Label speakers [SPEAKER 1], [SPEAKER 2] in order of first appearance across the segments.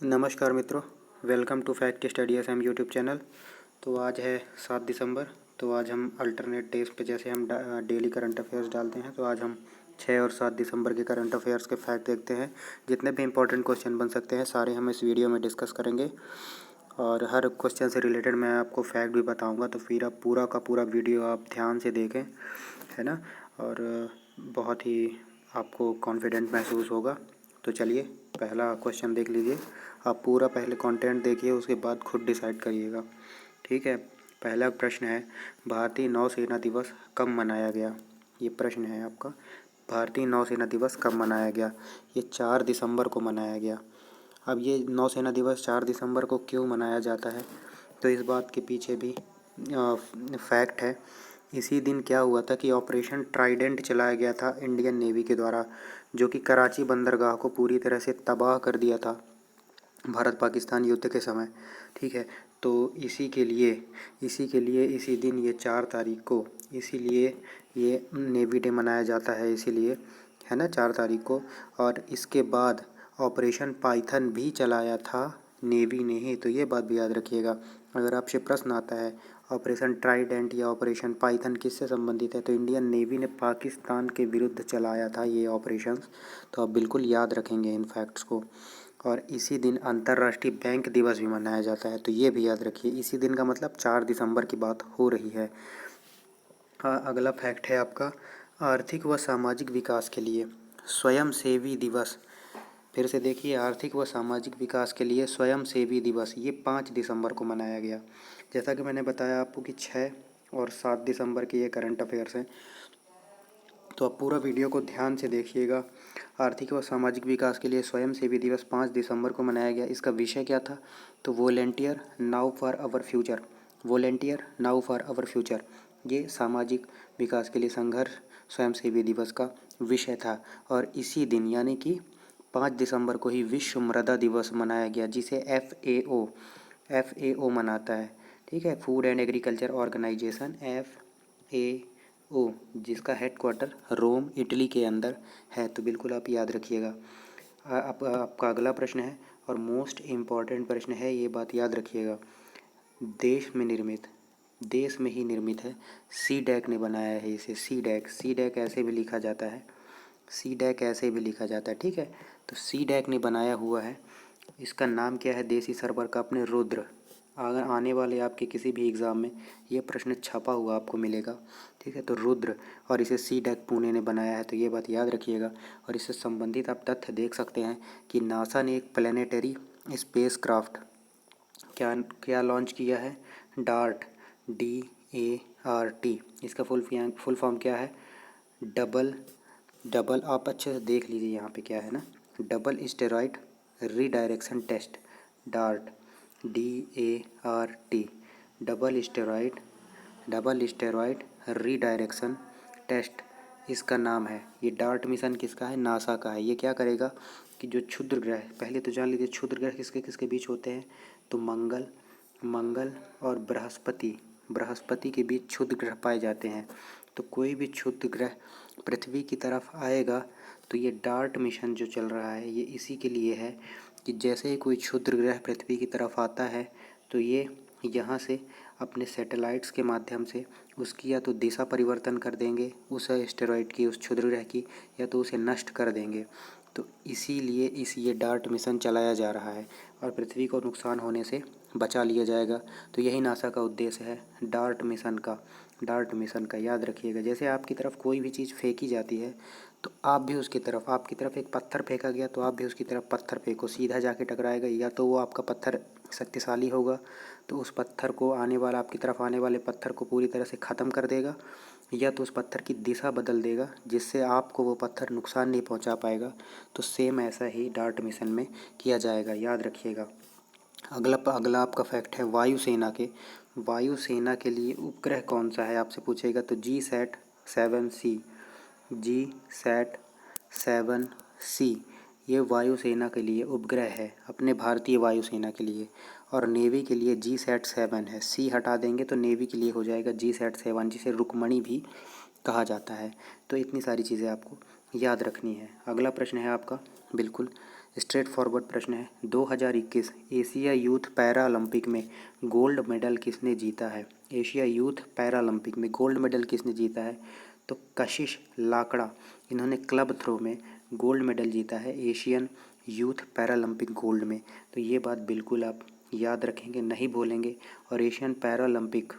[SPEAKER 1] नमस्कार मित्रों, welcome to fact study S M YouTube channel. तो आज है 7 दिसंबर। तो आज हम अल्टरनेट डेज पे जैसे हम डेली करंट अफेयर्स डालते हैं, तो आज हम 6 और 7 दिसंबर के करंट अफेयर्स के फैक्ट देखते हैं। जितने भी इंपॉर्टेंट क्वेश्चन बन सकते हैं सारे हम इस वीडियो में डिस्कस करेंगे और हर क्वेश्चन से रिलेटेड मैं आपको फैक्ट भी बताऊँगा। तो फिर आप पूरा का पूरा वीडियो आप ध्यान से देखें, है ना, और बहुत ही आपको कॉन्फिडेंट महसूस होगा। तो चलिए पहला क्वेश्चन देख लीजिए। आप पूरा पहले कंटेंट देखिए, उसके बाद खुद डिसाइड करिएगा, ठीक है। पहला प्रश्न है, भारतीय नौसेना दिवस कब मनाया गया? ये प्रश्न है आपका, भारतीय नौसेना दिवस कब मनाया गया? ये 4 दिसंबर को मनाया गया। अब ये नौसेना दिवस 4 दिसंबर को क्यों मनाया जाता है, तो इस बात के पीछे भी फैक्ट है। इसी दिन क्या हुआ था कि ऑपरेशन ट्राइडेंट चलाया गया था इंडियन नेवी के द्वारा, जो कि कराची बंदरगाह को पूरी तरह से तबाह कर दिया था भारत पाकिस्तान युद्ध के समय, ठीक है। तो इसी के लिए इसी दिन ये 4 तारीख को, इसीलिए ये नेवी डे मनाया जाता है, इसीलिए, है ना, 4 तारीख को। और इसके बाद ऑपरेशन पाइथन भी चलाया था नेवी ने ही, तो ये बात भी याद रखिएगा। अगर आपसे प्रश्न आता है ऑपरेशन ट्राइडेंट या ऑपरेशन पाइथन किससे संबंधित है, तो इंडियन नेवी ने पाकिस्तान के विरुद्ध चलाया था ये ऑपरेशंस। तो आप बिल्कुल याद रखेंगे इन फैक्ट्स को। और इसी दिन अंतर्राष्ट्रीय बैंक दिवस भी मनाया जाता है, तो ये भी याद रखिए। इसी दिन का मतलब 4 दिसंबर की बात हो रही है। हाँ, अगला फैक्ट है आपका, आर्थिक व सामाजिक विकास के लिए स्वयंसेवी दिवस। फिर से देखिए, आर्थिक व सामाजिक विकास के लिए स्वयंसेवी दिवस ये 5 दिसंबर को मनाया गया। जैसा कि मैंने बताया आपको कि 6 और 7 दिसंबर के ये करंट अफेयर्स हैं, तो आप पूरा वीडियो को ध्यान से देखिएगा। आर्थिक व सामाजिक विकास के लिए स्वयंसेवी दिवस 5 दिसंबर को मनाया गया। इसका विषय क्या था, तो volunteer now for our future, volunteer now for our future, ये सामाजिक विकास के लिए संघर्ष स्वयंसेवी दिवस का विषय था। और इसी दिन यानी कि 5 दिसंबर को ही विश्व मृदा दिवस मनाया गया, जिसे FAO मनाता है, ठीक है, food and agriculture organisation, FAO, जिसका हेडक्वार्टर रोम इटली के अंदर है। तो बिल्कुल आप याद रखिएगा। आपका अगला प्रश्न है और मोस्ट इम्पॉर्टेंट प्रश्न है, ये बात याद रखिएगा। देश में ही निर्मित है, CDAC ने बनाया है इसे। CDAC ऐसे भी लिखा जाता है, CDAC ऐसे भी लिखा जाता है, ठीक है। तो CDAC ने बनाया हुआ है। इसका नाम क्या है देसी सर्वर का? अपने रुद्र। अगर आने वाले आपके किसी भी एग्ज़ाम में ये प्रश्न छपा हुआ आपको मिलेगा, ठीक है। तो रुद्र, और इसे CDAC पुणे ने बनाया है, तो ये बात याद रखिएगा। और इससे संबंधित आप तथ्य देख सकते हैं कि नासा ने एक प्लानिटरी स्पेस क्राफ्ट क्या क्या लॉन्च किया है, डार्ट, DART। इसका फुल फॉर्म क्या है? डबल आप अच्छे से देख लीजिए यहाँ पे क्या है ना, double steroid redirection test, DART, DART, double steroid redirection test इसका नाम है। ये डार्ट मिशन किसका है? नासा का है। ये क्या करेगा कि जो क्षुद्र ग्रह, पहले तो जान लीजिए क्षुद्र ग्रह किसके किसके बीच होते हैं, तो मंगल और बृहस्पति के बीच क्षुद्र ग्रह पाए जाते हैं। तो कोई भी क्षुद्र ग्रह पृथ्वी की तरफ आएगा तो ये डार्ट मिशन जो चल रहा है ये इसी के लिए है कि जैसे ही कोई क्षुद्र ग्रह पृथ्वी की तरफ आता है तो ये यहाँ से अपने सैटेलाइट्स के माध्यम से उसकी या तो दिशा परिवर्तन कर देंगे उस एस्टेरॉइड की, उस क्षुद्र ग्रह की, या तो उसे नष्ट कर देंगे। तो इसीलिए ये डार्ट मिशन चलाया जा रहा है और पृथ्वी को नुकसान होने से बचा लिया जाएगा। तो यही नासा का उद्देश्य है डार्ट मिशन का याद रखिएगा। जैसे आपकी तरफ कोई भी चीज़ फेंकी जाती है तो आप भी उसकी तरफ, आपकी तरफ एक पत्थर फेंका गया तो आप भी उसकी तरफ पत्थर फेंको, सीधा जाके टकराएगा। या तो वो आपका पत्थर शक्तिशाली होगा तो उस पत्थर को आपकी तरफ आने वाले पत्थर को पूरी तरह से ख़त्म कर देगा, या तो उस पत्थर की दिशा बदल देगा जिससे आपको वो पत्थर नुकसान नहीं पहुंचा पाएगा। तो सेम ऐसा ही डार्ट मिशन में किया जाएगा, याद रखिएगा। अगला आपका फैक्ट है वायुसेना के लिए उपग्रह कौन सा है, आपसे पूछेगा। तो GSAT-7C ये वायुसेना के लिए उपग्रह है, अपने भारतीय वायुसेना के लिए। और नेवी के लिए GSAT-7 है, C हटा देंगे तो नेवी के लिए हो जाएगा GSAT-7, जिसे रुक्मणी भी कहा जाता है। तो इतनी सारी चीज़ें आपको याद रखनी है। अगला प्रश्न है आपका, बिल्कुल स्ट्रेट फॉरवर्ड प्रश्न है। 2021 एशिया यूथ पैरा ओलंपिक में गोल्ड मेडल किसने जीता है? एशिया यूथ पैरा ओलंपिक में गोल्ड मेडल किसने जीता है? तो कशिश लाकड़ा, इन्होंने क्लब थ्रो में गोल्ड मेडल जीता है Asian youth para Olympic gold में। तो ये बात बिल्कुल आप याद रखेंगे, नहीं भूलेंगे। और एशियन पैरा ओलंपिक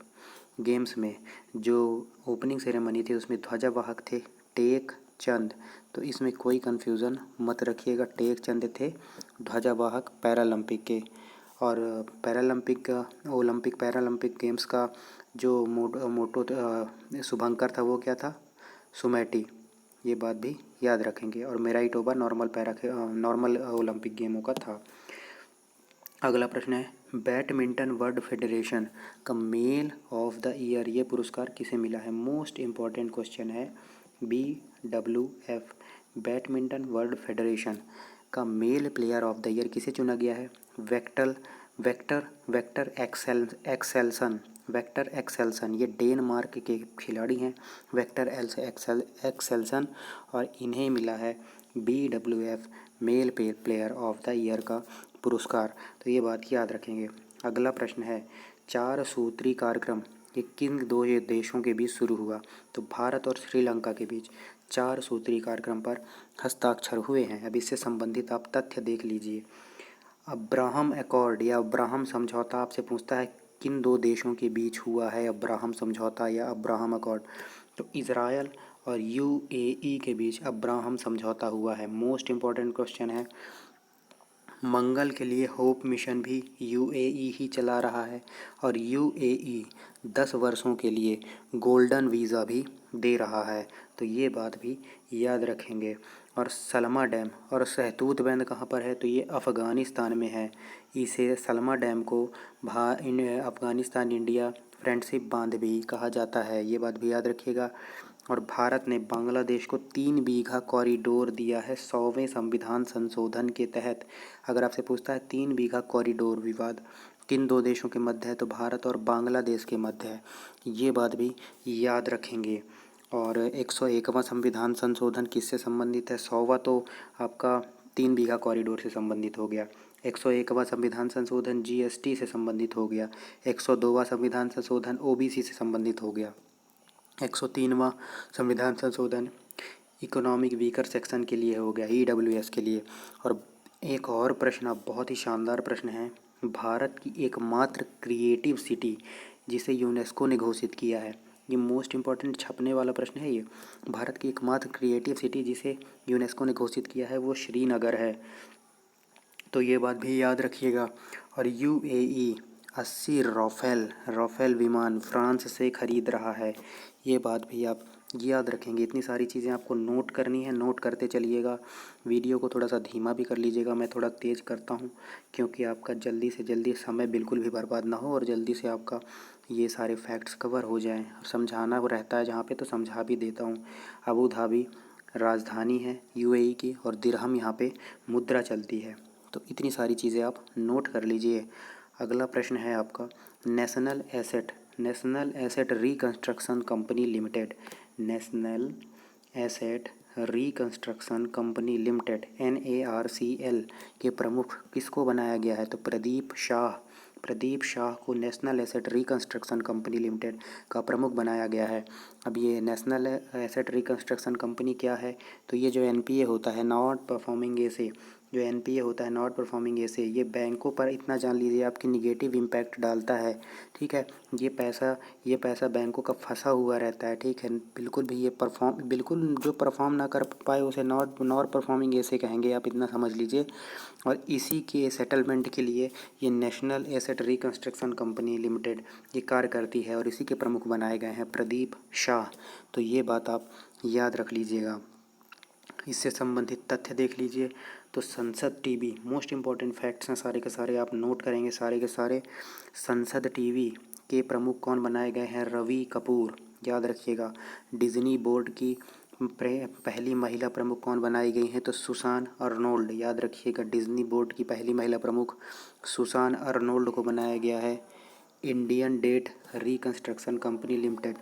[SPEAKER 1] गेम्स में जो ओपनिंग सेरेमनी थी उसमें ध्वजावाहक थे टेक चंद। तो इसमें कोई कन्फ्यूज़न मत रखिएगा, टेक चंद थे ध्वजावाहक पैरालंपिक के। और ओलंपिक पैरालंपिक गेम्स का जो मोटो शुभंकर था वो क्या था? सुमैटी। ये बात भी याद रखेंगे। और मैराइटोबा नॉर्मल ओलंपिक गेमों का था। अगला प्रश्न है, बैडमिंटन वर्ल्ड फेडरेशन का मेल ऑफ द ईयर ये पुरस्कार किसे मिला है? मोस्ट इम्पॉर्टेंट क्वेश्चन है। BWF बैडमिंटन वर्ल्ड फेडरेशन का mail player of the year किसे चुना गया है? वेक्टर एक्सेल्सन, ये डेनमार्क के खिलाड़ी हैं वेक्टर एक्सेल्सन, और इन्हें मिला है BWF mail player of the year का पुरस्कार। तो ये बात याद रखेंगे। अगला प्रश्न है, 4 सूत्री कार्यक्रम ये किन दो देशों के बीच शुरू हुआ? तो भारत और श्रीलंका के बीच 4 सूत्री कार्यक्रम पर हस्ताक्षर हुए हैं। अब इससे संबंधित आप तथ्य देख लीजिए। अब्राहम अकॉर्ड या अब्राहम समझौता आपसे पूछता है किन दो देशों के बीच हुआ है अब्राहम समझौता या अब्राहम अकॉर्ड? तो इज़राइल और UAE के बीच अब्राहम समझौता हुआ है। मोस्ट इम्पॉर्टेंट क्वेश्चन है। मंगल के लिए होप मिशन भी UAE ही चला रहा है और UAE 10 वर्षों के लिए गोल्डन वीज़ा भी दे रहा है। तो ये बात भी याद रखेंगे। और सलमा डैम और सहतूत बंद कहाँ पर है? तो ये अफ़गानिस्तान में है। इसे सलमा डैम को अफ़गानिस्तान इंडिया फ्रेंडशिप बांध भी कहा जाता है। ये बात भी याद रखिएगा। और भारत ने बांग्लादेश को 3 बीघा कॉरिडोर दिया है 100वें संविधान संशोधन के तहत। अगर आपसे पूछता है 3 बीघा कॉरिडोर विवाद किन दो देशों के मध्य है? तो भारत और बांग्लादेश के मध्य है। ये बात भी याद रखेंगे। और 101वां संविधान संशोधन किससे संबंधित है? 100वां तो आपका 3 बीघा कॉरिडोर से संबंधित हो गया। 101वां संविधान संशोधन GST से संबंधित हो गया। 102वां संविधान संशोधन OBC से संबंधित हो गया। 103वां संविधान संशोधन इकोनॉमिक वीकर सेक्शन के लिए हो गया, EWS के लिए। और एक और प्रश्न, अब बहुत ही शानदार प्रश्न है। भारत की एकमात्र क्रिएटिव सिटी जिसे यूनेस्को ने घोषित किया है, ये मोस्ट इम्पॉर्टेंट छपने वाला प्रश्न है। ये भारत की एकमात्र क्रिएटिव सिटी जिसे यूनेस्को ने घोषित किया है वो श्रीनगर है। तो ये बात भी याद रखिएगा। और UAE 80 राफेल विमान फ्रांस से खरीद रहा है। ये बात भी आप याद रखेंगे। इतनी सारी चीज़ें आपको नोट करनी है, नोट करते चलिएगा। वीडियो को थोड़ा सा धीमा भी कर लीजिएगा, मैं थोड़ा तेज़ करता हूँ क्योंकि आपका जल्दी से जल्दी समय बिल्कुल भी बर्बाद ना हो और जल्दी से आपका ये सारे फैक्ट्स कवर हो जाएँ। समझाना रहता है जहाँ पे तो समझा भी देता हूँ। अबू धाबी राजधानी है UAE की और दिरहम यहाँ पे मुद्रा चलती है। तो इतनी सारी चीज़ें आप नोट कर लीजिए। अगला प्रश्न है आपका, national asset reconstruction company limited, national asset reconstruction company limited NARCL के प्रमुख किसको बनाया गया है? तो प्रदीप शाह को national asset reconstruction company limited का प्रमुख बनाया गया है। अब ये नेशनल एसेट रिकंस्ट्रक्शन कंपनी क्या है? तो ये जो NPA होता है नॉट परफॉर्मिंग एसे, जो NPA होता है नॉट परफॉर्मिंग एसे, ये बैंकों पर इतना जान लीजिए आपकी निगेटिव इम्पैक्ट डालता है। ठीक है, ये पैसा बैंकों का फंसा हुआ रहता है। ठीक है, बिल्कुल भी ये बिल्कुल जो परफॉर्म ना कर पाए उसे नॉट परफॉर्मिंग एसे कहेंगे, आप इतना समझ लीजिए। और इसी के सेटलमेंट के लिए ये national asset reconstruction company limited ये कार्य करती है और इसी के प्रमुख बनाए गए हैं प्रदीप शाह। तो ये बात आप याद रख लीजिएगा। इससे संबंधित तथ्य देख लीजिए। तो संसद टीवी, मोस्ट इम्पॉर्टेंट फैक्ट्स हैं सारे के सारे, आप नोट करेंगे सारे के सारे। संसद टीवी के प्रमुख कौन बनाए गए हैं? रवि कपूर, याद रखिएगा। डिज्नी बोर्ड की पहली महिला प्रमुख कौन बनाई गई हैं? तो सुसान अर्नोल्ड, याद रखिएगा। डिज्नी बोर्ड की पहली महिला प्रमुख सुसान अर्नोल्ड को बनाया गया है। Indian debt reconstruction company limited,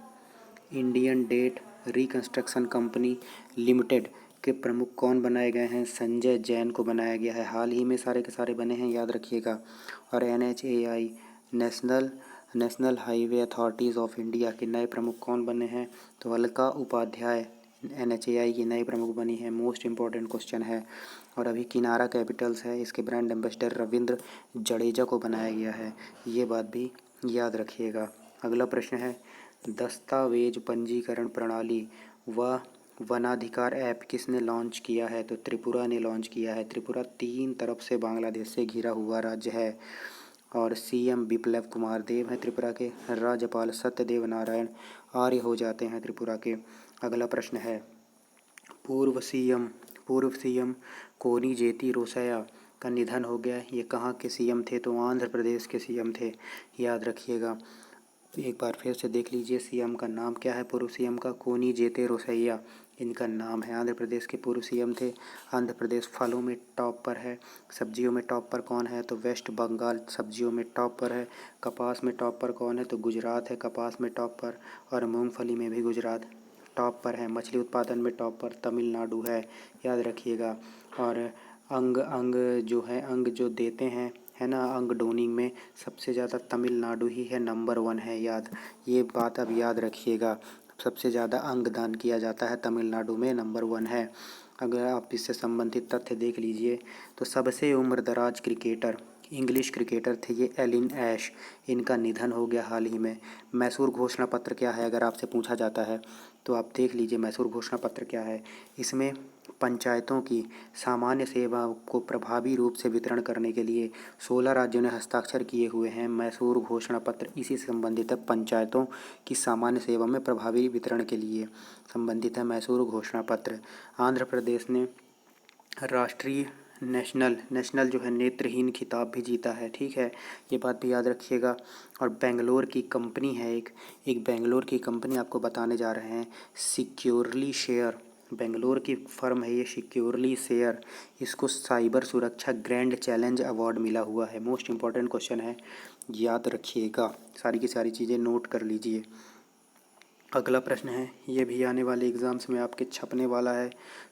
[SPEAKER 1] Indian debt reconstruction company limited के प्रमुख कौन बनाए गए हैं? संजय जैन को बनाया गया है। हाल ही में सारे के सारे बने हैं, याद रखिएगा। और NHAI national highway authorities of India के नए प्रमुख कौन बने हैं? तो अलका उपाध्याय NHAI की नई प्रमुख बनी है। मोस्ट इम्पॉर्टेंट क्वेश्चन है। और अभी किनारा कैपिटल्स है, इसके ब्रांड एम्बेसडर रविंद्र जडेजा को बनाया गया है। ये बात भी याद रखिएगा। अगला प्रश्न है, दस्तावेज पंजीकरण प्रणाली व वनाधिकार ऐप किसने लॉन्च किया है? तो त्रिपुरा ने लॉन्च किया है। त्रिपुरा 3 तरफ से बांग्लादेश से घिरा हुआ राज्य है। और CM बिप्लब कुमार देव हैं त्रिपुरा के। राज्यपाल सत्यदेव नारायण आर्य हो जाते हैं त्रिपुरा के। अगला प्रश्न है, पूर्व CM कोनिजेती रोसैया का निधन हो गया। ये कहाँ के CM थे? तो आंध्र प्रदेश के CM थे, याद रखिएगा। एक बार फिर से देख लीजिए, CM का नाम क्या है पूर्व CM का? कोनिजेती रोसैया इनका नाम है। आंध्र प्रदेश के पूर्व CM थे। आंध्र प्रदेश फलों में टॉप पर है। सब्जियों में टॉप पर कौन है? तो वेस्ट बंगाल सब्जियों में टॉप पर है। कपास में टॉप पर कौन है? तो गुजरात है कपास में टॉप पर। और मूंगफली में भी गुजरात टॉप पर है। मछली उत्पादन में टॉप पर तमिलनाडु है, याद रखिएगा। और अंग जो देते हैं, है ना, अंग डोनिंग में सबसे ज़्यादा तमिलनाडु ही है, नंबर 1 है। ये बात अब याद रखिएगा। सबसे ज़्यादा अंगदान किया जाता है तमिलनाडु में, नंबर 1 है। अगर आप इससे संबंधित तथ्य देख लीजिए तो सबसे उम्रदराज क्रिकेटर, इंग्लिश क्रिकेटर थे ये एलिन ऐश। इनका निधन हो गया हाल ही में। मैसूर घोषणा पत्र क्या है अगर आपसे पूछा जाता है तो आप देख लीजिए मैसूर घोषणा पत्र क्या है। इसमें पंचायतों की सामान्य सेवा को प्रभावी रूप से वितरण करने के लिए 16 राज्यों ने हस्ताक्षर किए हुए हैं। मैसूर घोषणा पत्र इसी से संबंधित है, पंचायतों की सामान्य सेवा में प्रभावी वितरण के लिए संबंधित है मैसूर घोषणा पत्र। आंध्र प्रदेश ने राष्ट्रीय नेशनल जो है नेत्रहीन खिताब भी जीता है, ठीक है, ये बात भी याद रखिएगा। और बेंगलोर की कंपनी है एक बेंगलोर की कंपनी आपको बताने जा रहे हैं, सिक्योरली शेयर, बेंगलोर की फर्म है ये सिक्योरली शेयर। इसको साइबर सुरक्षा ग्रैंड चैलेंज अवार्ड मिला हुआ है। मोस्ट इम्पॉर्टेंट क्वेश्चन है, याद रखिएगा। सारी की सारी चीज़ें नोट कर लीजिए। अगला प्रश्न है, ये भी आने वाले एग्ज़ाम्स में आपके छपने वाला है।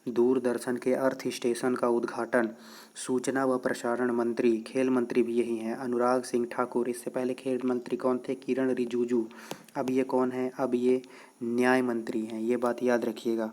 [SPEAKER 1] दूरदर्शन के अर्थ स्टेशन का उद्घाटन सूचना व प्रसारण मंत्री, खेल मंत्री भी यही हैं, अनुराग सिंह ठाकुर। इससे पहले खेल मंत्री कौन थे? किरण रिजिजू। अब ये कौन है? अब ये न्याय मंत्री हैं, ये बात याद रखिएगा।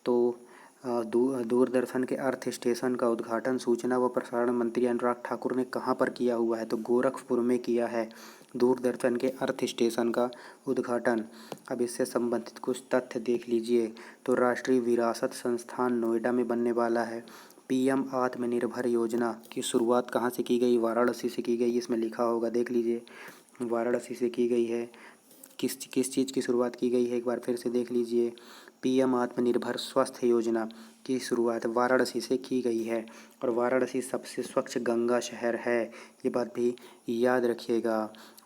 [SPEAKER 1] तो दूरदर्शन के अर्थ स्टेशन का उद्घाटन सूचना व प्रसारण मंत्री अनुराग ठाकुर ने कहाँ पर किया हुआ है? तो गोरखपुर में किया है दूरदर्शन के अर्थ स्टेशन का उद्घाटन। अब इससे संबंधित कुछ तथ्य देख लीजिए। तो राष्ट्रीय विरासत संस्थान नोएडा में बनने वाला है। PM आत्मनिर्भर योजना की शुरुआत कहाँ से की गई? वाराणसी से की गई, इसमें लिखा होगा, देख लीजिए, वाराणसी से की गई है। किस चीज़ की शुरुआत की गई है एक बार फिर से देख लीजिए। PM आत्मनिर्भर स्वास्थ्य योजना की शुरुआत वाराणसी से की गई है। और वाराणसी सबसे स्वच्छ गंगा शहर है, ये बात भी याद रखिएगा।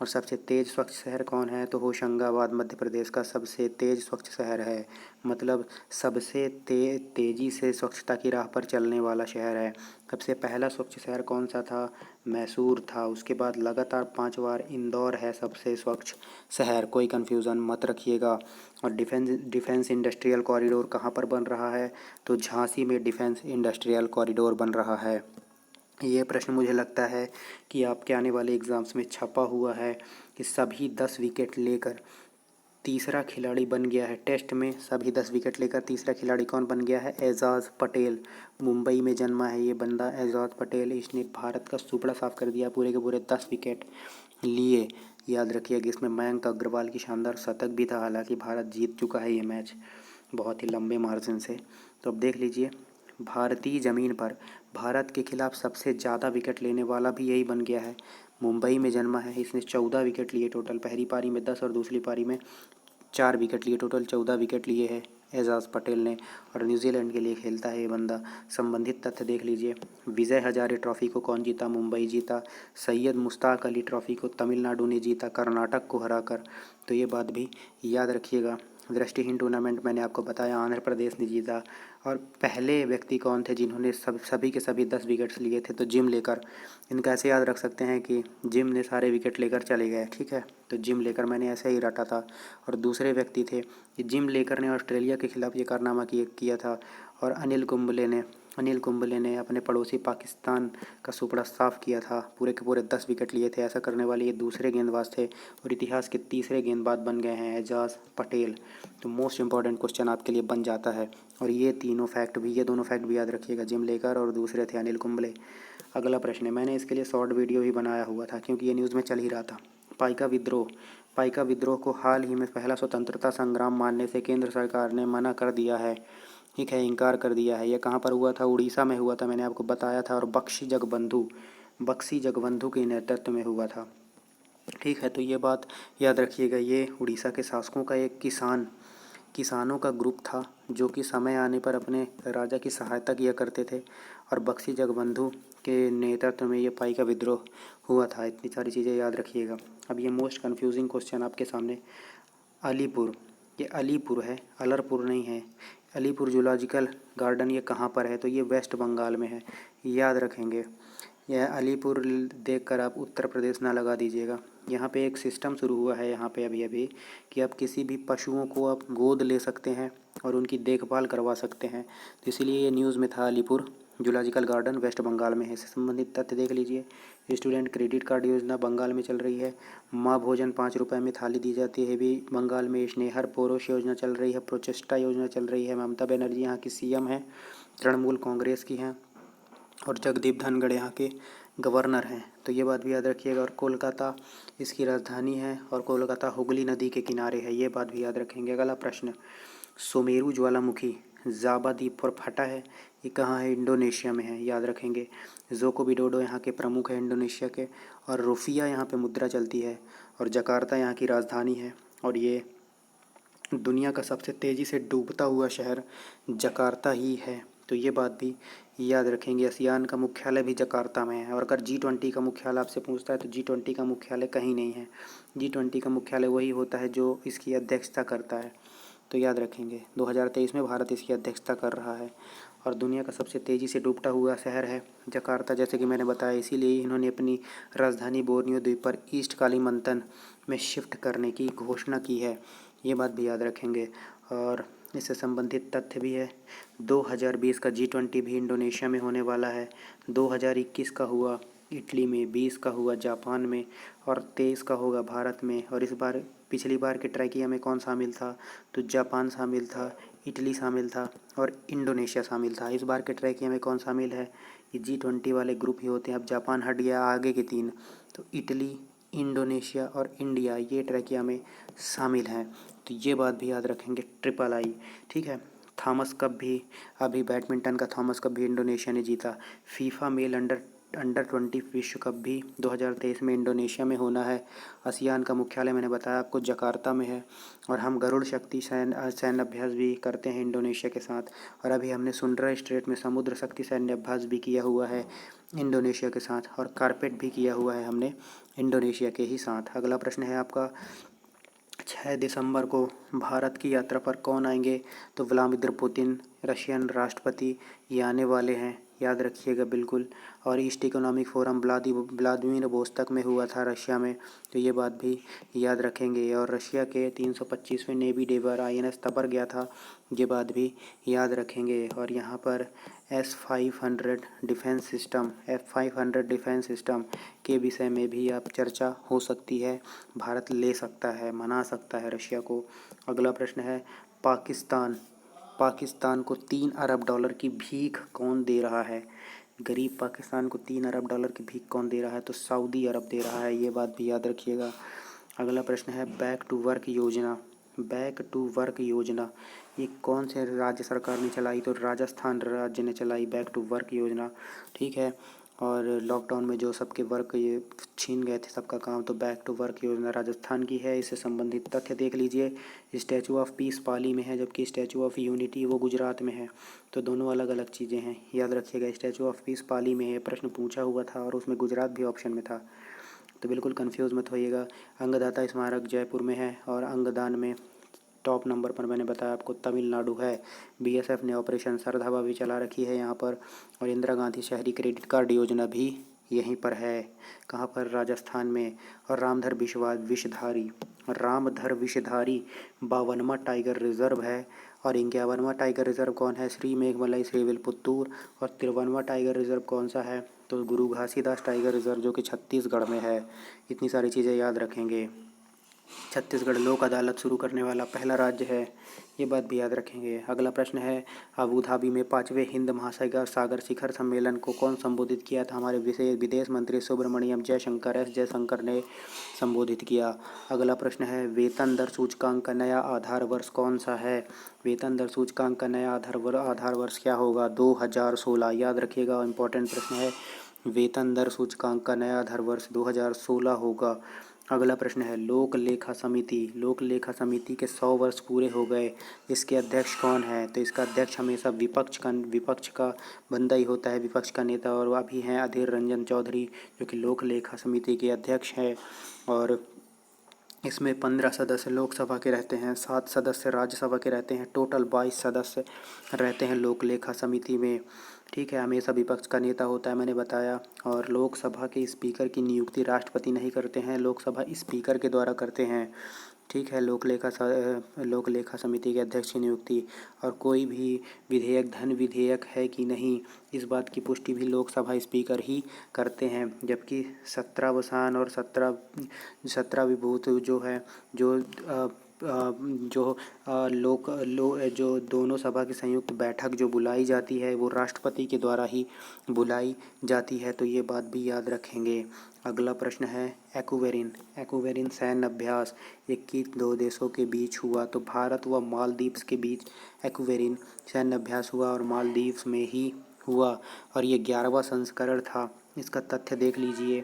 [SPEAKER 1] और सबसे तेज़ स्वच्छ शहर कौन है? तो होशंगाबाद मध्य प्रदेश का सबसे तेज़ स्वच्छ शहर है, मतलब सबसे तेज़ी से स्वच्छता की राह पर चलने वाला शहर है। सबसे पहला स्वच्छ शहर कौन सा था? मैसूर था। उसके बाद लगातार 5 बार इंदौर है सबसे स्वच्छ शहर, कोई कन्फ्यूज़न मत रखिएगा। और डिफेंस इंडस्ट्रियल कॉरिडोर कहाँ पर बन रहा है? तो झांसी में डिफेंस इंडस्ट्रियल कॉरिडोर बन रहा है। ये प्रश्न मुझे लगता है कि आपके आने वाले एग्ज़ाम्स में छपा हुआ है कि सभी 10 विकेट लेकर तीसरा खिलाड़ी बन गया है। टेस्ट में सभी 10 विकेट लेकर तीसरा खिलाड़ी कौन बन गया है? एजाज़ पटेल। मुंबई में जन्मा है ये बंदा एजाज़ पटेल। इसने भारत का सुपड़ा साफ कर दिया, पूरे के पूरे 10 विकेट लिए। याद रखिएगा, इसमें मयंक अग्रवाल की शानदार शतक भी था। हालांकि भारत जीत चुका है ये मैच बहुत ही लंबे मार्जिन से। तो अब देख लीजिए, भारतीय ज़मीन पर भारत के खिलाफ सबसे ज़्यादा विकेट लेने वाला भी यही बन गया है। मुंबई में जन्मा है, इसने 14 विकेट लिए टोटल। पहली पारी में 10 और दूसरी पारी में 4 विकेट लिए, टोटल 14 विकेट लिए हैं एजाज़ पटेल ने। और न्यूजीलैंड के लिए खेलता है ये बंदा। संबंधित तथ्य देख लीजिए, विजय हजारे ट्रॉफी को कौन जीता? मुंबई जीता। सैयद मुश्ताक अली ट्रॉफी को तमिलनाडु ने जीता कर्नाटक को हराकर, तो ये बात भी याद रखिएगा। दृष्टिहीन टूर्नामेंट मैंने आपको बताया आंध्र प्रदेश ने जीता। और पहले व्यक्ति कौन थे जिन्होंने सभी के सभी 10 विकेट्स लिए थे? तो जिम लेकर। इनका ऐसे याद रख सकते हैं कि जिम ने सारे विकेट लेकर चले गए, ठीक है, तो जिम लेकर मैंने ऐसे ही रटा था। और दूसरे व्यक्ति थे कि जिम लेकर ने ऑस्ट्रेलिया के खिलाफ ये कारनामा किया था। और अनिल कुंबले ने अपने पड़ोसी पाकिस्तान का सुपड़ा साफ किया था। पूरे के पूरे 10 विकेट लिए थे। ऐसा करने वाले ये दूसरे गेंदबाज थे और इतिहास के तीसरे गेंदबाज बन गए हैं एजाज पटेल। तो मोस्ट इंपॉर्टेंट क्वेश्चन आपके लिए बन जाता है। और ये दोनों फैक्ट भी याद रखिएगा, जिम लेकर और दूसरे थे अनिल कुंबले। अगला प्रश्न है, मैंने इसके लिए शॉर्ट वीडियो भी बनाया हुआ था क्योंकि ये न्यूज़ में चल ही रहा था। पाइका विद्रोह को हाल ही में पहला स्वतंत्रता संग्राम मानने से केंद्र सरकार ने मना कर दिया है। ठीक है, इनकार कर दिया है। यह कहाँ पर हुआ था? उड़ीसा में हुआ था, मैंने आपको बताया था। और बख्शी जगबंधु के नेतृत्व में हुआ था। ठीक है, तो ये बात याद रखिएगा। ये उड़ीसा के शासकों का एक किसानों का ग्रुप था जो कि समय आने पर अपने राजा की सहायता किया करते थे और बख्शी जगबंधु के नेतृत्व में ये पाइका विद्रोह हुआ था। इतनी सारी चीज़ें याद रखिएगा। अब ये मोस्ट कन्फ्यूजिंग क्वेश्चन आपके सामने, अलीपुर, ये अलीपुर है, अलरपुर नहीं है। अलीपुर जूलॉजिकल गार्डन ये कहाँ पर है? तो ये वेस्ट बंगाल में है, याद रखेंगे। यह अलीपुर देखकर आप उत्तर प्रदेश ना लगा दीजिएगा। यहाँ पे एक सिस्टम शुरू हुआ है यहाँ पे अभी कि आप किसी भी पशुओं को आप गोद ले सकते हैं और उनकी देखभाल करवा सकते हैं। तो इसीलिए ये न्यूज़ में था, Alipore zoological garden West Bengal में है। इससे संबंधित तथ्य देख लीजिए। स्टूडेंट क्रेडिट कार्ड योजना बंगाल में चल रही है। माँ भोजन 5 रुपये में थाली दी जाती है भी बंगाल में। स्नेहर पोरोश योजना चल रही है। प्रोचेस्टा योजना चल रही है। ममता बनर्जी यहाँ की सीएम है, तृणमूल कांग्रेस की हैं। और जगदीप धनखड़ यहाँ के गवर्नर हैं। तो ये बात भी याद रखिएगा। और कोलकाता इसकी राजधानी है और कोलकाता हुगली नदी के किनारे है, ये बात भी याद रखेंगे। अगला प्रश्न, सुमेरु ज्वालामुखी जाबा द्वीप पर फटा है, ये कहाँ है? इंडोनेशिया में है, याद रखेंगे। जोको विडोडो यहाँ के प्रमुख हैं इंडोनेशिया के। और रुफिया यहाँ पे मुद्रा चलती है। और जकार्ता यहाँ की राजधानी है। और ये दुनिया का सबसे तेज़ी से डूबता हुआ शहर जकार्ता ही है। तो ये बात भी याद रखेंगे। आसियान का मुख्यालय भी जकार्ता में है। और अगर G20 का मुख्यालय आपसे पूछता है तो G20 का मुख्यालय कहीं नहीं है। G20 का मुख्यालय वही होता है जो इसकी अध्यक्षता करता है। तो याद रखेंगे 2023 में भारत इसकी अध्यक्षता कर रहा है। और दुनिया का सबसे तेज़ी से डूबता हुआ शहर है जकार्ता, जैसे कि मैंने बताया। इसीलिए इन्होंने अपनी राजधानी बोर्नियो द्वीप पर ईस्ट कालीमंतन में शिफ्ट करने की घोषणा की है, ये बात भी याद रखेंगे। और इससे संबंधित तथ्य भी है। 2020 का G20 भी इंडोनेशिया में होने वाला है। 2021 का हुआ इटली में, 20 का हुआ जापान में और 23 का होगा भारत में। और इस बार पिछली बार के ट्रैकिया में कौन शामिल था? तो जापान शामिल था, इटली शामिल था और इंडोनेशिया शामिल था। इस बार के ट्रैकिया में कौन शामिल है? ये G20 वाले ग्रुप ही होते हैं। अब जापान हट गया, आगे के 3 तो इटली, इंडोनेशिया और इंडिया ये ट्रैकिया में शामिल हैं। तो ये बात भी याद रखेंगे, III। ठीक है, थॉमस कप भी, अभी बैडमिंटन का थॉमस कप भी इंडोनेशिया ने जीता। फीफा मेल अंडर 20 विश्व कप भी 2023 में इंडोनेशिया में होना है। आसियान का मुख्यालय मैंने बताया आपको जकार्ता में है। और हम गरुड़ शक्ति सैन्य अभ्यास भी करते हैं इंडोनेशिया के साथ। और अभी हमने सुंड्रा स्ट्रेट में समुद्र शक्ति सैन्य अभ्यास भी किया हुआ है इंडोनेशिया के साथ। और कारपेट भी किया हुआ है हमने इंडोनेशिया के ही साथ। अगला प्रश्न है आपका, 6 दिसंबर को भारत की यात्रा पर कौन आएंगे? तो व्लादिमीर पुतिन, रशियन राष्ट्रपति, ये आने वाले हैं, याद रखिएगा बिल्कुल। और ईस्ट इकोनॉमिक फोरम व्लादिवोस्तोक में हुआ था रशिया में, तो ये बात भी याद रखेंगे। और रशिया के 325वें नेवी डेबर INS तबर गया था, ये बात भी याद रखेंगे। और यहाँ पर F500 डिफेंस सिस्टम के विषय में भी आप चर्चा हो सकती है। भारत ले सकता है, मना सकता है रशिया को। अगला प्रश्न है, पाकिस्तान को $3 अरब की भीख कौन दे रहा है? गरीब पाकिस्तान को $3 अरब की भीख कौन दे रहा है? तो सऊदी अरब दे रहा है, ये बात भी याद रखिएगा। अगला प्रश्न है, बैक टू वर्क योजना ये कौन से राज्य सरकार ने चलाई? तो राजस्थान राज्य ने चलाई बैक टू वर्क योजना। ठीक है, और लॉकडाउन में जो सबके वर्क ये छीन गए थे सबका काम, तो बैक टू वर्क योजना राजस्थान की है। इससे संबंधित तथ्य देख लीजिए। स्टैचू ऑफ पीस पाली में है, जबकि स्टैचू ऑफ यूनिटी वो गुजरात में है। तो दोनों अलग अलग चीज़ें हैं, याद रखिएगा। स्टैचू ऑफ पीस पाली में है, प्रश्न पूछा हुआ था और उसमें गुजरात भी ऑप्शन में था, तो बिल्कुल कंफ्यूज मत होइएगा। अंगदाता स्मारक जयपुर में है। और अंगदान में टॉप नंबर पर मैंने बताया आपको तमिलनाडु है। BSF ने ऑपरेशन सरधावा भी चला रखी है यहाँ पर। और इंदिरा गांधी शहरी क्रेडिट कार्ड योजना भी यहीं पर है। कहाँ पर? राजस्थान में। और रामधर विषधारी 52वां टाइगर रिजर्व है और 51वां टाइगर रिजर्व कौन है? श्री मेघमलाई श्री विलपुत्तूर। और 53वां टाइगर रिजर्व कौन सा है? तो गुरु घासीदास टाइगर रिजर्व, जो कि छत्तीसगढ़ में है। इतनी सारी चीज़ें याद रखेंगे। छत्तीसगढ़ लोक अदालत शुरू करने वाला पहला राज्य है, ये बात भी याद रखेंगे। अगला प्रश्न है, अबू धाबी में 5वें हिंद महासागर शिखर सम्मेलन को कौन संबोधित किया था? हमारे विदेश मंत्री सुब्रमण्यम जयशंकर ने संबोधित किया। अगला प्रश्न है, वेतन दर सूचकांक का नया आधार वर्ष कौन सा है? वेतन दर सूचकांक का नया आधार वर्ष क्या होगा? 2016। याद रखिएगा, इंपॉर्टेंट प्रश्न है। वेतन दर सूचकांक का नया आधार वर्ष 2016 होगा। अगला प्रश्न है, लोक लेखा समिति के 100 वर्ष पूरे हो गए, इसके अध्यक्ष कौन है? तो इसका अध्यक्ष हमेशा विपक्ष का बंदा ही होता है, विपक्ष का नेता, और अभी हैं अधीर रंजन चौधरी, जो कि लोक लेखा समिति के अध्यक्ष हैं। और इसमें 15 सदस्य लोकसभा के रहते हैं, 7 सदस्य राज्यसभा के रहते हैं, टोटल 22 सदस्य रहते हैं लोक लेखा समिति में। ठीक है, हमेशा विपक्ष का नेता होता है, मैंने बताया। और लोकसभा के स्पीकर की नियुक्ति राष्ट्रपति नहीं करते हैं, लोकसभा स्पीकर के द्वारा करते हैं। ठीक है, लोक लेखा समिति के अध्यक्ष की नियुक्ति। और कोई भी विधेयक धन विधेयक है कि नहीं, इस बात की पुष्टि भी लोकसभा स्पीकर ही करते हैं। जबकि 17 और 17 विभूत जो है, जो दोनों सभा की संयुक्त बैठक जो बुलाई जाती है, वो राष्ट्रपति के द्वारा ही बुलाई जाती है, तो ये बात भी याद रखेंगे। अगला प्रश्न है, एक्वेरिन सैन्य अभ्यास 21 दो देशों के बीच हुआ, तो भारत व मालदीव्स के बीच एक्वेरिन सैन्य अभ्यास हुआ, और मालदीव्स में ही हुआ, और ये 11वां संस्करण था। इसका तथ्य देख लीजिए।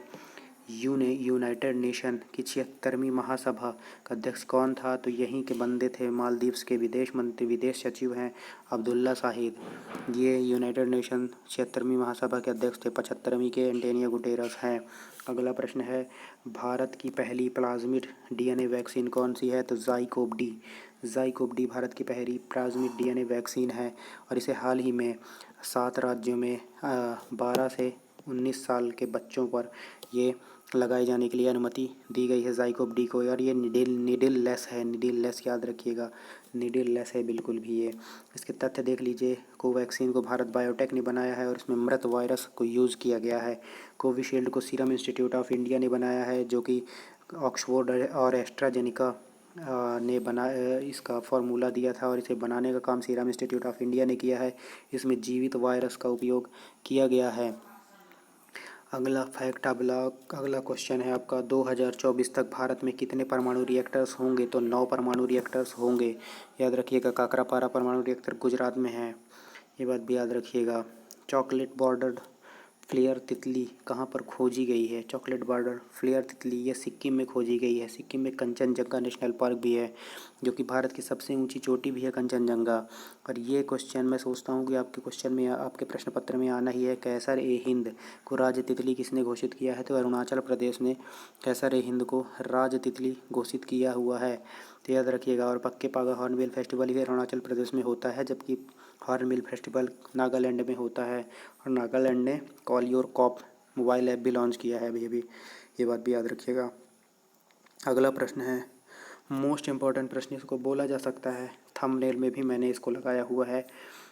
[SPEAKER 1] यूनाइटेड नेशन की 76वीं महासभा का अध्यक्ष कौन था? तो यहीं के बंदे थे, मालदीव्स के विदेश सचिव हैं अब्दुल्ला शाहिद। ये यूनाइटेड नेशन 76वीं महासभा के अध्यक्ष थे। 75वीं के एंटोनियो गुटेरस हैं। अगला प्रश्न है, भारत की पहली प्लाज्मिड डीएनए वैक्सीन कौन सी है? तो ज़ाइकोव डी भारत की पहली प्लाज्मिड डीएनए वैक्सीन है, और इसे हाल ही में 7 राज्यों में 12 से 19 साल के बच्चों पर ये लगाए जाने के लिए अनुमति दी गई है, ज़ाइकोव डी को। और ये नीडल लेस याद रखिएगा, नीडल लेस है बिल्कुल भी ये। इसके तथ्य देख लीजिए। कोवैक्सीन को भारत बायोटेक ने बनाया है, और इसमें मृत वायरस को यूज़ किया गया है। कोविशील्ड को सीरम इंस्टीट्यूट ऑफ इंडिया ने बनाया है, जो कि ऑक्सफोर्ड और एस्ट्राजेनिका ने इसका फार्मूला दिया था, और इसे बनाने का काम सीरम इंस्टीट्यूट ऑफ इंडिया ने किया है। इसमें जीवित वायरस का उपयोग किया गया है। अगला क्वेश्चन है आपका, 2024 तक भारत में कितने परमाणु रिएक्टर्स होंगे? तो 9 परमाणु रिएक्टर्स होंगे। याद रखिएगा, काकरापारा परमाणु रिएक्टर गुजरात में है, ये बात भी याद रखिएगा। चॉकलेट बॉर्डर्ड फ्लेयर तितली कहाँ पर खोजी गई है? चॉकलेट बॉर्डर फ्लेयर तितली ये सिक्किम में खोजी गई है। सिक्किम में कंचनजंगा नेशनल पार्क भी है, जो कि भारत की सबसे ऊंची चोटी भी है कंचनजंगा। और ये क्वेश्चन मैं सोचता हूँ कि आपके प्रश्न पत्र में आना ही है। कैसर ए हिंद को राज्य तितली किसने घोषित किया है? तो अरुणाचल प्रदेश ने कैसर ए हिंद को राज्य तितली घोषित किया हुआ है, तो याद रखिएगा। और पक्के पागा हॉर्नबिल फेस्टिवल ही अरुणाचल प्रदेश में होता है, जबकि हॉर्नबिल फेस्टिवल नागालैंड में होता है। और नागालैंड ने call your cop mobile app भी लॉन्च किया है अभी, ये बात भी याद रखिएगा। अगला प्रश्न है, मोस्ट इम्पॉर्टेंट प्रश्न इसको बोला जा सकता है, थंबनेल में भी मैंने इसको लगाया हुआ है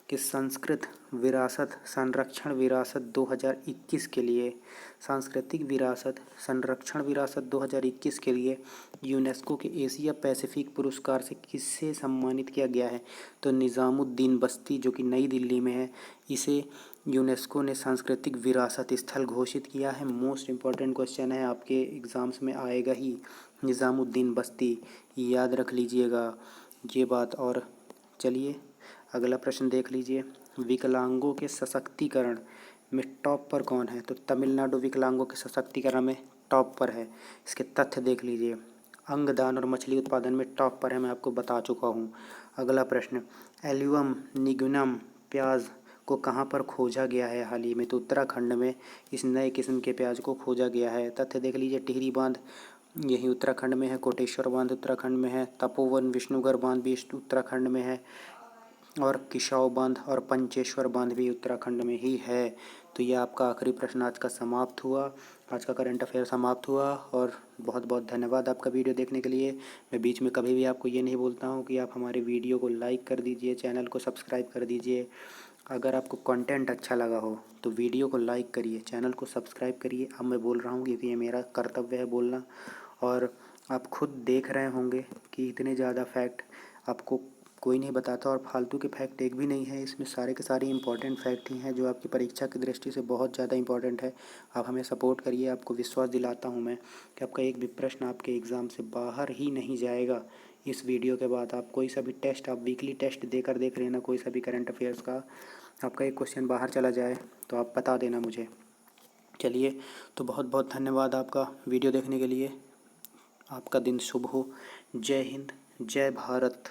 [SPEAKER 1] कि सांस्कृतिक विरासत संरक्षण विरासत 2021 के लिए सांस्कृतिक विरासत संरक्षण विरासत 2021 के लिए यूनेस्को के एशिया पैसिफिक पुरस्कार से किससे सम्मानित किया गया है? तो निज़ामुद्दीन बस्ती, जो कि नई दिल्ली में है, इसे यूनेस्को ने सांस्कृतिक विरासत स्थल घोषित किया है। मोस्ट इम्पॉर्टेंट क्वेश्चन है, आपके एग्ज़ाम्स में आएगा ही, निज़ामुद्दीन बस्ती, याद रख लीजिएगा ये बात। और चलिए अगला प्रश्न देख लीजिए, विकलांगों के सशक्तिकरण में टॉप पर कौन है? तो तमिलनाडु विकलांगों के सशक्तिकरण में टॉप पर है। इसके तथ्य देख लीजिए। अंगदान और मछली उत्पादन में टॉप पर है, मैं आपको बता चुका हूँ। अगला प्रश्न, एल्युम निगुनम प्याज को कहाँ पर खोजा गया है हाल ही में? तो उत्तराखंड में इस नए किस्म के प्याज को खोजा गया है। तथ्य देख लीजिए। टिहरी बांध यही उत्तराखंड में है, कोटेश्वर बांध उत्तराखंड में है, तपोवन विष्णुगढ़ बांध भी उत्तराखंड में है, और किशाऊ बांध और पंचेश्वर बांध भी उत्तराखंड में ही है। तो ये आपका आखिरी प्रश्न आज का समाप्त हुआ। आज का करंट अफेयर समाप्त हुआ और बहुत बहुत धन्यवाद आपका वीडियो देखने के लिए। मैं बीच में कभी भी आपको ये नहीं बोलता हूँ कि आप हमारे वीडियो को लाइक कर दीजिए, चैनल को सब्सक्राइब कर दीजिए। अगर आपको कंटेंट अच्छा लगा हो तो वीडियो को लाइक करिए, चैनल को सब्सक्राइब करिए। अब मैं बोल रहा हूँ क्योंकि ये मेरा कर्तव्य है बोलना, और आप खुद देख रहे होंगे कि इतने ज़्यादा फैक्ट आपको कोई नहीं बताता और फालतू के फैक्ट एक भी नहीं है। इसमें सारे के सारे इंपॉर्टेंट फैक्ट ही हैं जो आपकी परीक्षा की दृष्टि से बहुत ज़्यादा इंपॉर्टेंट है। आप हमें सपोर्ट करिए, आपको विश्वास दिलाता हूँ मैं कि आपका एक भी प्रश्न आपके एग्ज़ाम से बाहर ही नहीं जाएगा। इस वीडियो के बाद आप कोई सा भी टेस्ट, आप वीकली टेस्ट देकर देख लेना, कोई सा भी करंट अफेयर्स का आपका एक क्वेश्चन बाहर चला जाए तो आप बता देना मुझे। चलिए, तो बहुत बहुत धन्यवाद आपका वीडियो देखने के लिए। आपका दिन शुभ हो। जय हिंद, जय भारत।